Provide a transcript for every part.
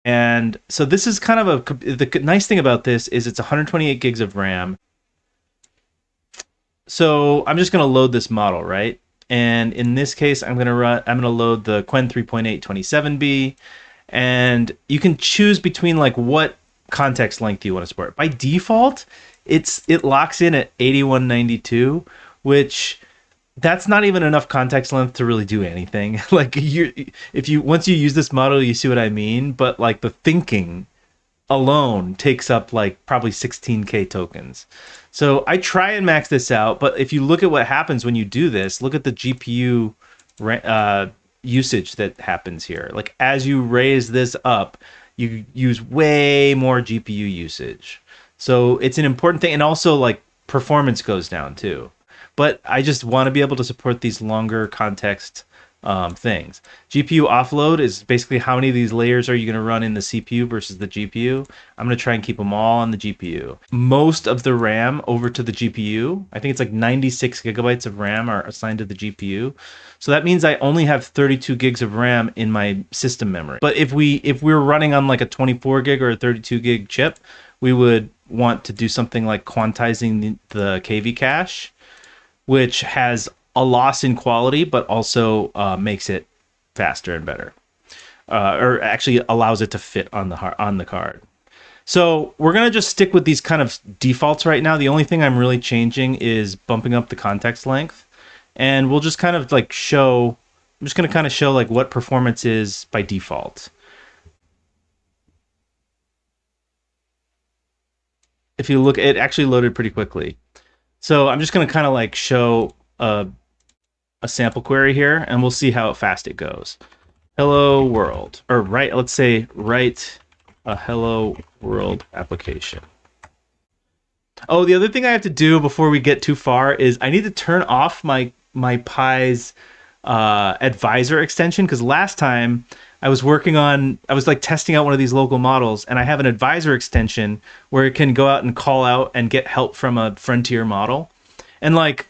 And so this is kind of the nice thing about this is it's 128 gigs of RAM. So I'm just going to load this model, right? And in this case, I'm going to load the Qwen 3.8 27B, and you can choose between like what context length you want to support. By default, it locks in at 8192, which that's not even enough context length to really do anything. Like if you once you use this model, you see what I mean. But like the thinking alone takes up like probably 16K tokens. So I try and max this out, but if you look at what happens when you do this, look at the GPU usage that happens here. Like as you raise this up, you use way more GPU usage. So it's an important thing, and also like performance goes down too. But I just want to be able to support these longer context things. GPU offload is basically how many of these layers are you going to run in the CPU versus the GPU. I'm going to try and keep them all on the GPU. Most of the RAM over to the GPU. I think it's like 96 gigabytes of RAM are assigned to the GPU. So that means I only have 32 gigs of RAM in my system memory. But if we're running on like a 24 gig or a 32 gig chip, we would want to do something like quantizing the KV cache, which has a loss in quality, but also makes it faster and better, or actually allows it to fit on the card. So we're gonna just stick with these kind of defaults right now. The only thing I'm really changing is bumping up the context length, and we'll just kind of like show. I'm just gonna kind of show like what performance is by default. If you look, it actually loaded pretty quickly. So I'm just gonna kind of like show a sample query here, and we'll see how fast it goes. Hello world, or let's say write a hello world application. Oh, the other thing I have to do before we get too far is I need to turn off my Pi's advisor extension, because last time I was like testing out one of these local models, and I have an advisor extension where it can go out and call out and get help from a frontier model. And like,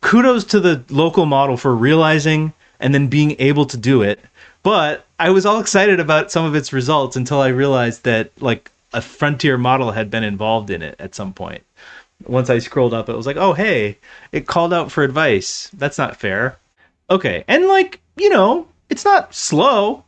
kudos to the local model for realizing and then being able to do it. But I was all excited about some of its results until I realized that like a frontier model had been involved in it at some point. Once I scrolled up, it was like, oh, hey, it called out for advice. That's not fair. Okay. And like, it's not slow.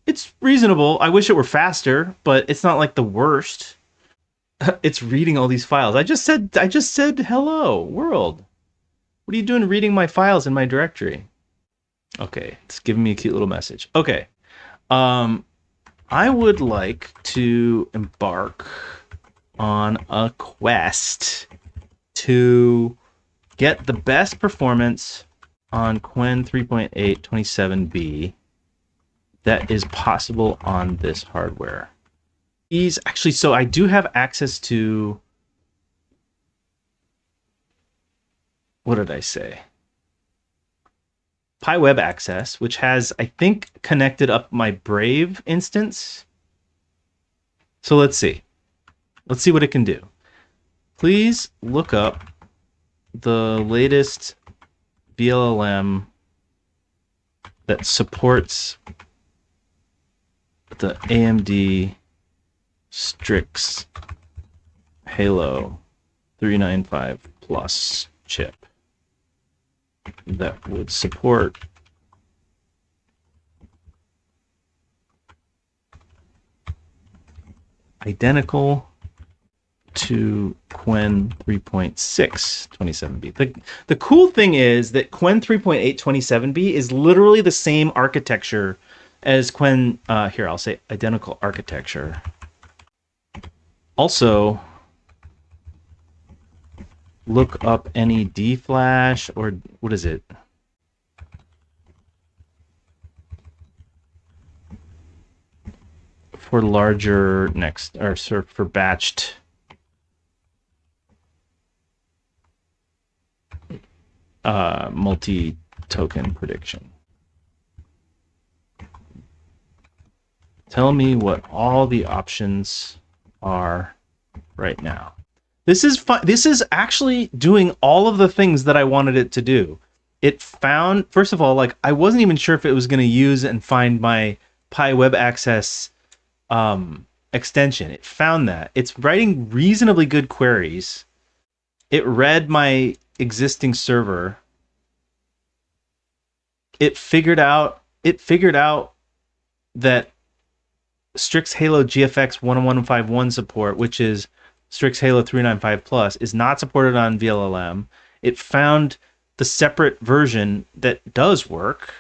It's reasonable. I wish it were faster, but it's not like the worst. It's reading all these files. I just said hello world. What are you doing reading my files in my directory? Okay, it's giving me a cute little message. Okay. I would like to embark on a quest to get the best performance on Qwen 3.8 27B that is possible on this hardware. So I do have access to, what did I say? Pi Web Access, which has, I think, connected up my Brave instance. So let's see. Let's see what it can do. Please look up the latest VLLM that supports the AMD Strix Halo 395 Plus chip that would support identical to Qwen 3.6 27B. The cool thing is that Qwen 3.8 27B is literally the same architecture as Qwen. Here, I'll say identical architecture. Also, look up any dflash, or what is it? For larger for batched multi-token prediction. Tell me what all the options are right now. This is fun. This is actually doing all of the things that I wanted it to do. It found, first of all, like I wasn't even sure if it was going to use and find my Pi Web Access extension. It found that. It's writing reasonably good queries. It read my existing server. It figured out that Strix Halo GFX 11151 support, which is Strix Halo 395 Plus, is not supported on VLLM. It found the separate version that does work,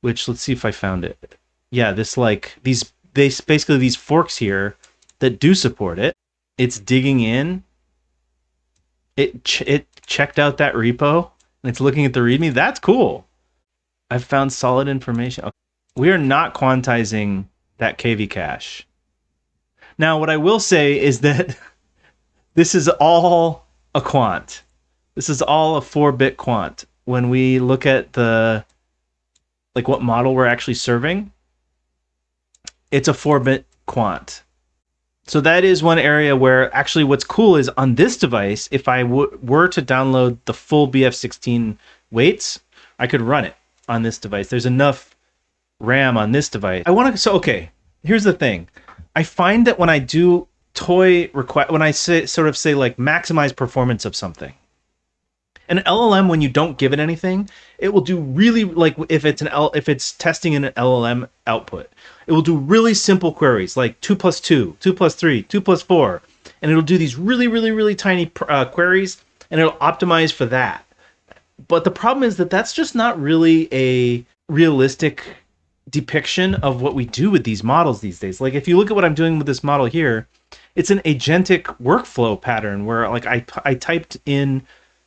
which, let's see if I found it. Yeah, basically these forks here that do support it. It's digging in. It checked out that repo and it's looking at the README. That's cool. I've found solid information. Okay. We are not quantizing that KV cache. Now, what I will say is that this is all a quant. This is all a 4-bit quant. When we look at what model we're actually serving, it's a 4-bit quant. So that is one area where actually what's cool is on this device, if I were to download the full BF16 weights, I could run it on this device. There's enough RAM on this device. Okay, here's the thing. I find that when I do when I say like maximize performance of something, an LLM, when you don't give it anything, it will do really, like if it's testing in an LLM output, it will do really simple queries like 2 plus 2, 2 plus 3, 2 plus 4, and it'll do these really, really, really tiny queries, and it'll optimize for that. But the problem is that that's just not really a realistic depiction of what we do with these models these days. Like if you look at what I'm doing with this model here, it's an agentic workflow pattern where like I typed in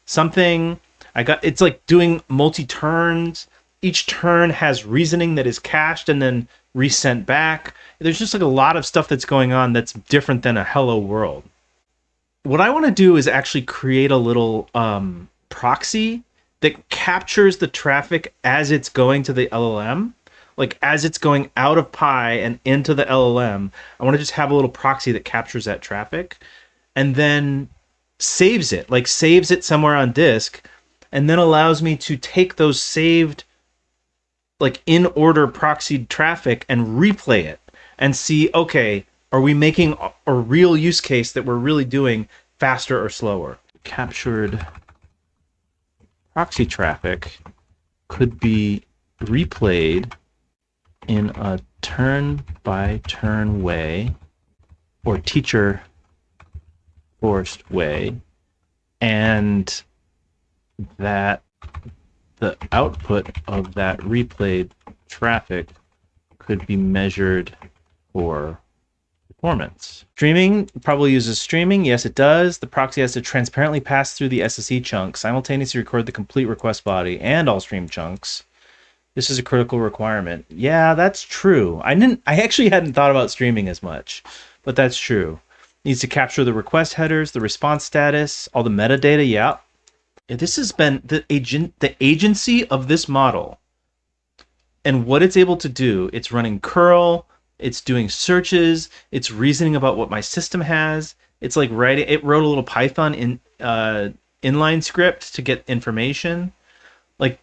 something, it's like doing multi-turns. Each turn has reasoning that is cached and then resent back. There's just like a lot of stuff that's going on that's different than a hello world. What I want to do is actually create a little proxy that captures the traffic as it's going to the LLM. Like as it's going out of Pi and into the LLM, I want to just have a little proxy that captures that traffic and then saves it somewhere on disk, and then allows me to take those saved like in order proxied traffic and replay it and see, okay, are we making a real use case that we're really doing faster or slower? Captured proxy traffic could be replayed in a turn-by-turn way or teacher-forced way, and that the output of that replayed traffic could be measured for performance. Streaming probably uses streaming. Yes, it does. The proxy has to transparently pass through the SSE chunk, simultaneously record the complete request body and all stream chunks. This is a critical requirement. Yeah, that's true. I actually hadn't thought about streaming as much, but that's true. Needs to capture the request headers, the response status, all the metadata. Yeah. This has been the agency of this model and what it's able to do. It's running curl, it's doing searches, it's reasoning about what my system has. It's like it wrote a little Python inline script to get information. Like,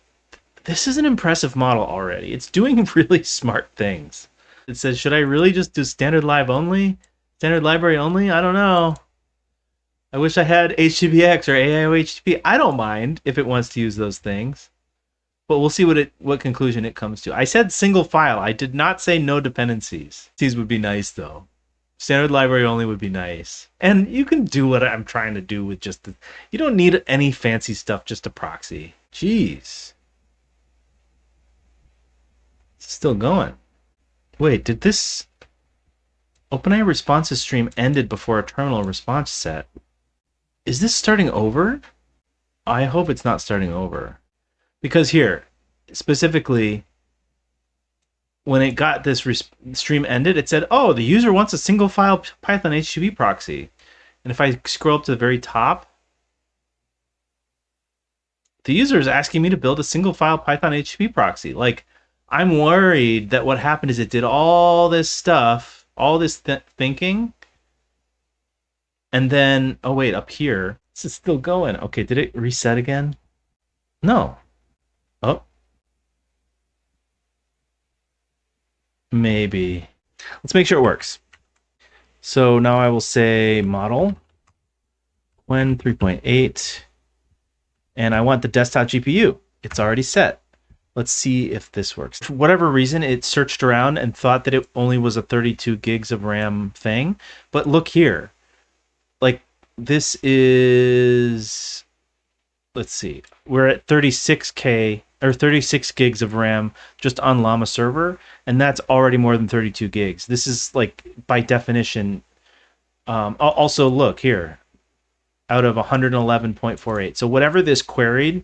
this is an impressive model already. It's doing really smart things. It says, should I really just do standard live only? Standard library only? I don't know. I wish I had HTTPX or AIOHTTP. I don't mind if it wants to use those things. But we'll see what conclusion it comes to. I said single file. I did not say no dependencies. These would be nice, though. Standard library only would be nice. And you can do what I'm trying to do with just you don't need any fancy stuff, just a proxy. Jeez. It's still going. Wait, did this OpenAI responses stream ended before a terminal response set? Is this starting over? I hope it's not starting over. Because here, specifically, when it got this stream ended, it said, oh, the user wants a single file Python HTTP proxy. And if I scroll up to the very top, the user is asking me to build a single file Python HTTP proxy. Like, I'm worried that what happened is it did all this stuff, all this thinking, And then, oh wait, up here, this is still going. Okay, did it reset again? No. Oh, maybe. Let's make sure it works. So now I will say model, Qwen 3.8, and I want the desktop GPU. It's already set. Let's see if this works. For whatever reason, it searched around and thought that it only was a 32 gigs of RAM thing. But look here. Like, this is, let's see, we're at 36K or 36 gigs of RAM just on Llama server, and that's already more than 32 gigs. This is like, by definition, also look here, out of 111.48. So whatever this queried,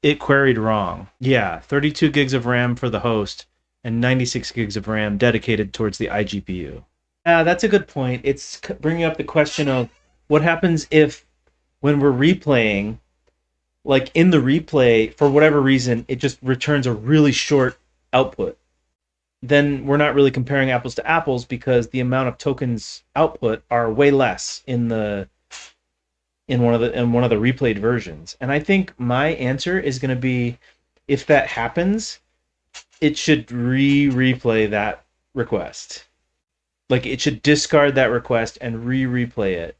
it queried wrong. Yeah, 32 gigs of RAM for the host and 96 gigs of RAM dedicated towards the iGPU. Yeah, that's a good point. It's bringing up the question of what happens if, when we're replaying, like in the replay, for whatever reason, it just returns a really short output. Then we're not really comparing apples to apples because the amount of tokens output are way less in one of the replayed versions. And I think my answer is going to be, if that happens, it should replay that request. Like, it should discard that request and replay it.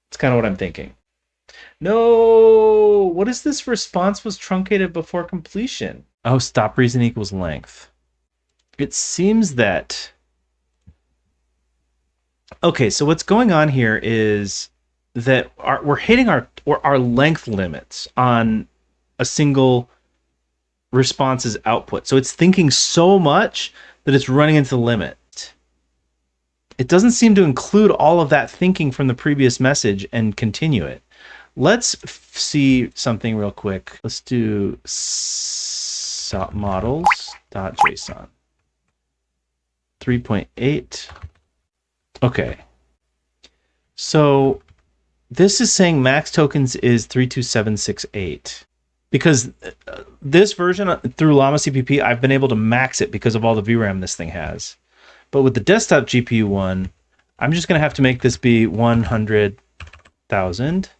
It's kind of what I'm thinking. No, what is this? Response was truncated before completion. Oh, stop reason equals length. It seems that, okay, so what's going on here is that we're hitting our length limits on a single response's output. So it's thinking so much that it's running into the limit. It doesn't seem to include all of that thinking from the previous message and continue it. Let's see something real quick. Let's do models.json 3.8. Okay. So this is saying max tokens is 32768. Because this version through Llama CPP, I've been able to max it because of all the VRAM this thing has. But with the desktop GPU one, I'm just going to have to make this be 100,000.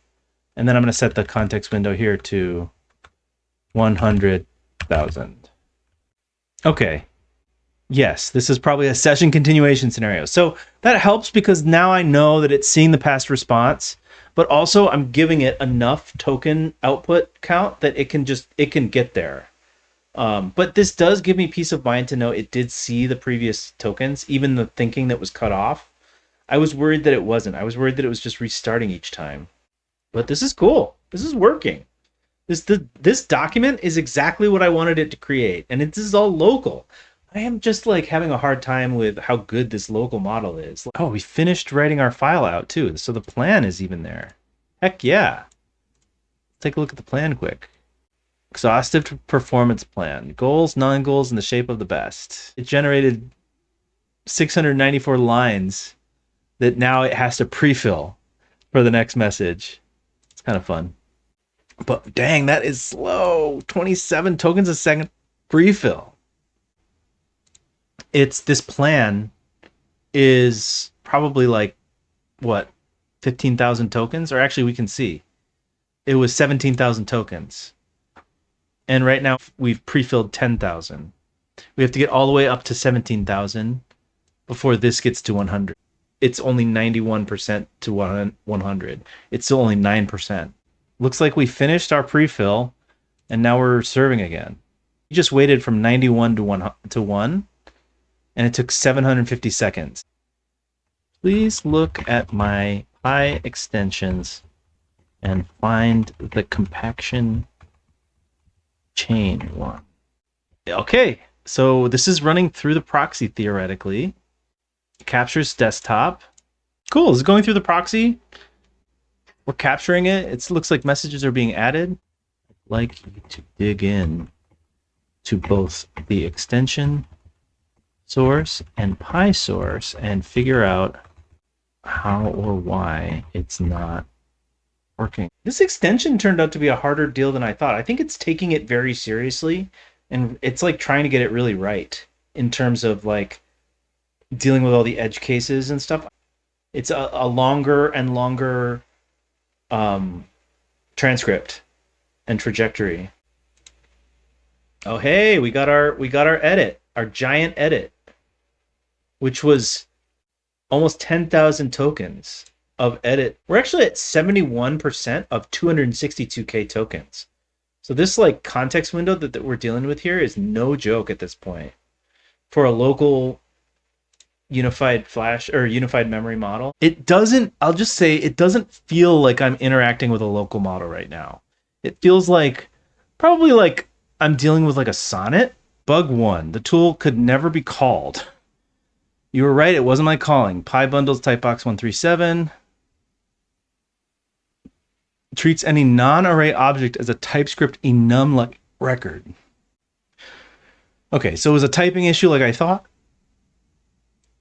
And then I'm going to set the context window here to 100,000. Okay. Yes, this is probably a session continuation scenario. So that helps because now I know that it's seeing the past response, but also I'm giving it enough token output count that it can get there. But this does give me peace of mind to know it did see the previous tokens, even the thinking that was cut off. I was worried that it wasn't. I was worried that it was just restarting each time. But this is cool. This is working. This document is exactly what I wanted it to create, and this is all local. I am just like having a hard time with how good this local model is. Oh, we finished writing our file out too, so the plan is even there. Heck yeah. Let's take a look at the plan quick. Exhaustive performance plan. Goals, non-goals, in the shape of the best. It generated 694 lines that now it has to pre-fill for the next message. It's kind of fun. But dang, that is slow. 27 tokens a second pre-fill. This plan is probably like, what, 15,000 tokens? Or actually, we can see. It was 17,000 tokens. And right now, we've pre-filled 10,000. We have to get all the way up to 17,000 before this gets to 100. It's only 91% to 100. It's still only 9%. Looks like we finished our pre-fill, and now we're serving again. We just waited from 91 to 1, and it took 750 seconds. Please look at my Pi extensions and find the compaction chain one. Okay, so this is running through the proxy theoretically. It captures desktop. Cool, is it going through the proxy? We're capturing it. It looks like messages are being added. I'd like you to dig in to both the extension source and Pi source and figure out how or why it's not working. This extension turned out to be a harder deal than I thought. I think it's taking it very seriously, and it's like trying to get it really right in terms of like dealing with all the edge cases and stuff. It's a longer and longer um, transcript and trajectory. Oh hey, we got our edit, our giant edit, which was almost 10,000 tokens of edit. We're actually at 71% of 262K tokens. So this like context window that we're dealing with here is no joke at this point for a local unified flash or unified memory model. It doesn't, I'll just say it doesn't feel like I'm interacting with a local model right now. It feels like probably like I'm dealing with like a sonnet. Bug one, the tool could never be called. You were right, it wasn't my calling. Pi bundles typebox 137 treats any non-array object as a TypeScript enum record. Okay, so it was a typing issue like I thought.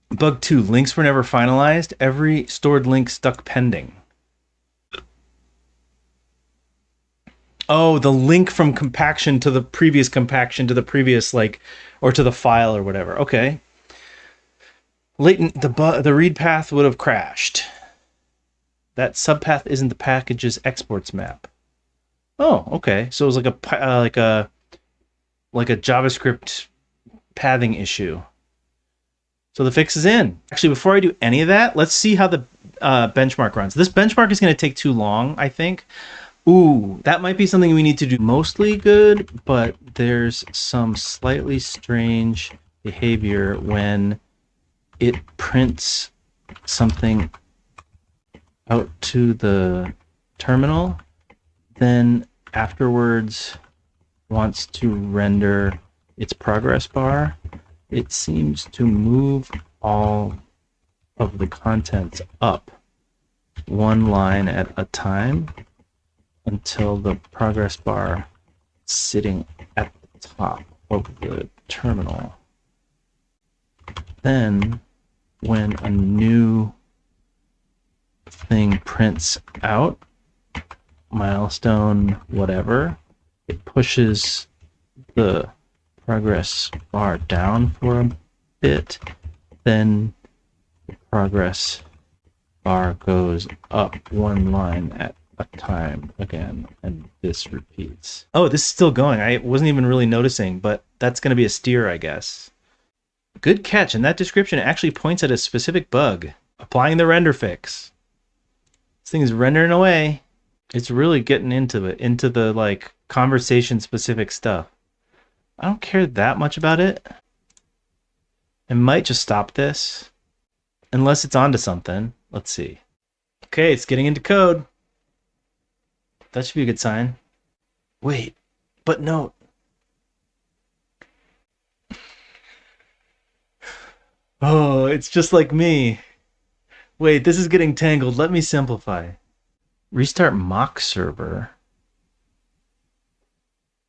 Bug 2, links were never finalized. Every stored link stuck pending. Oh, the link from compaction to the previous compaction to the previous, like, or to the file or whatever. Okay. Latent, the read path would have crashed. That subpath isn't the package's exports map. Oh, okay. So it was like a JavaScript pathing issue. So the fix is in. Actually, before I do any of that, let's see how the benchmark runs. This benchmark is going to take too long, I think. Ooh, that might be something we need to do. Mostly good, but there's some slightly strange behavior when it prints something out to the terminal, then afterwards wants to render its progress bar. It seems to move all of the contents up one line at a time until the progress bar is sitting at the top of the terminal. Then, when a new thing prints out, milestone whatever, it pushes the progress bar down for a bit, then the progress bar goes up one line at a time again, and this repeats. Oh, this is still going. I wasn't even really noticing, but that's going to be a steer, I guess. Good catch, and that description actually points at a specific bug. Applying the render fix. This thing is rendering away. It's really getting into it, into the like conversation specific stuff. I don't care that much about it. I might just stop this. Unless it's onto something. Let's see. Okay, it's getting into code. That should be a good sign. Wait, but no. Oh, it's just like me. Wait, this is getting tangled. Let me simplify. Restart mock server.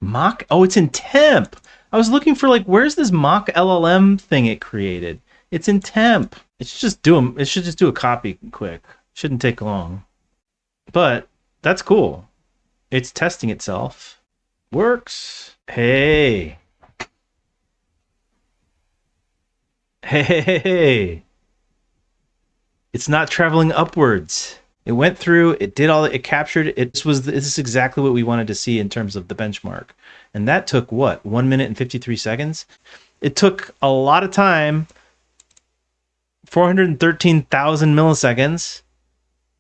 Mock? Oh, it's in temp. I was looking for like, where's this mock LLM thing it created? It's in temp. It should just do a copy quick. Shouldn't take long. But that's cool. It's testing itself. Works. Hey. Hey. It's not traveling upwards. It went through, it did all, it captured, this is exactly what we wanted to see in terms of the benchmark. And that took what, 1 minute and 53 seconds? It took a lot of time, 413,000 milliseconds,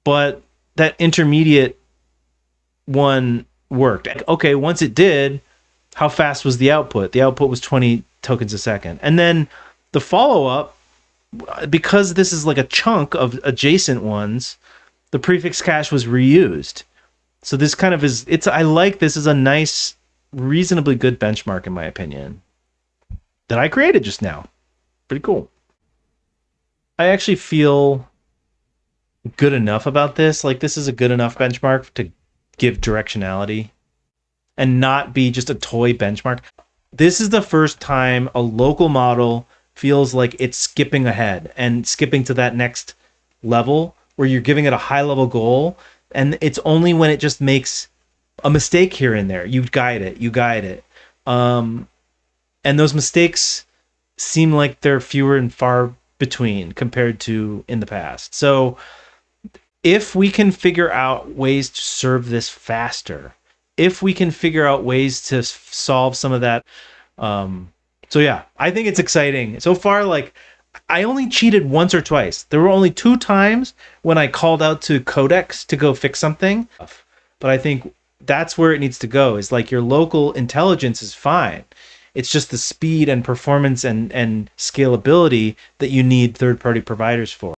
but that intermediate one worked. Okay, once it did, how fast was the output? The output was 20 tokens a second. And then the follow-up, because this is like a chunk of adjacent ones, the prefix cache was reused. So this kind of is, I like this is a nice, reasonably good benchmark in my opinion that I created just now. Pretty cool. I actually feel good enough about this. Like this is a good enough benchmark to give directionality and not be just a toy benchmark. This is the first time a local model feels like it's skipping ahead and skipping to that next level where you're giving it a high level goal, and it's only when it just makes a mistake here and there. You guide it. And those mistakes seem like they're fewer and far between compared to in the past. So if we can figure out ways to serve this faster, if we can figure out ways to solve some of that, so yeah, I think it's exciting so far. Like, I only cheated once or twice. There were only 2 times when I called out to Codex to go fix something, but I think that's where it needs to go. Is like your local intelligence is fine. It's just the speed and performance and scalability that you need third-party providers for.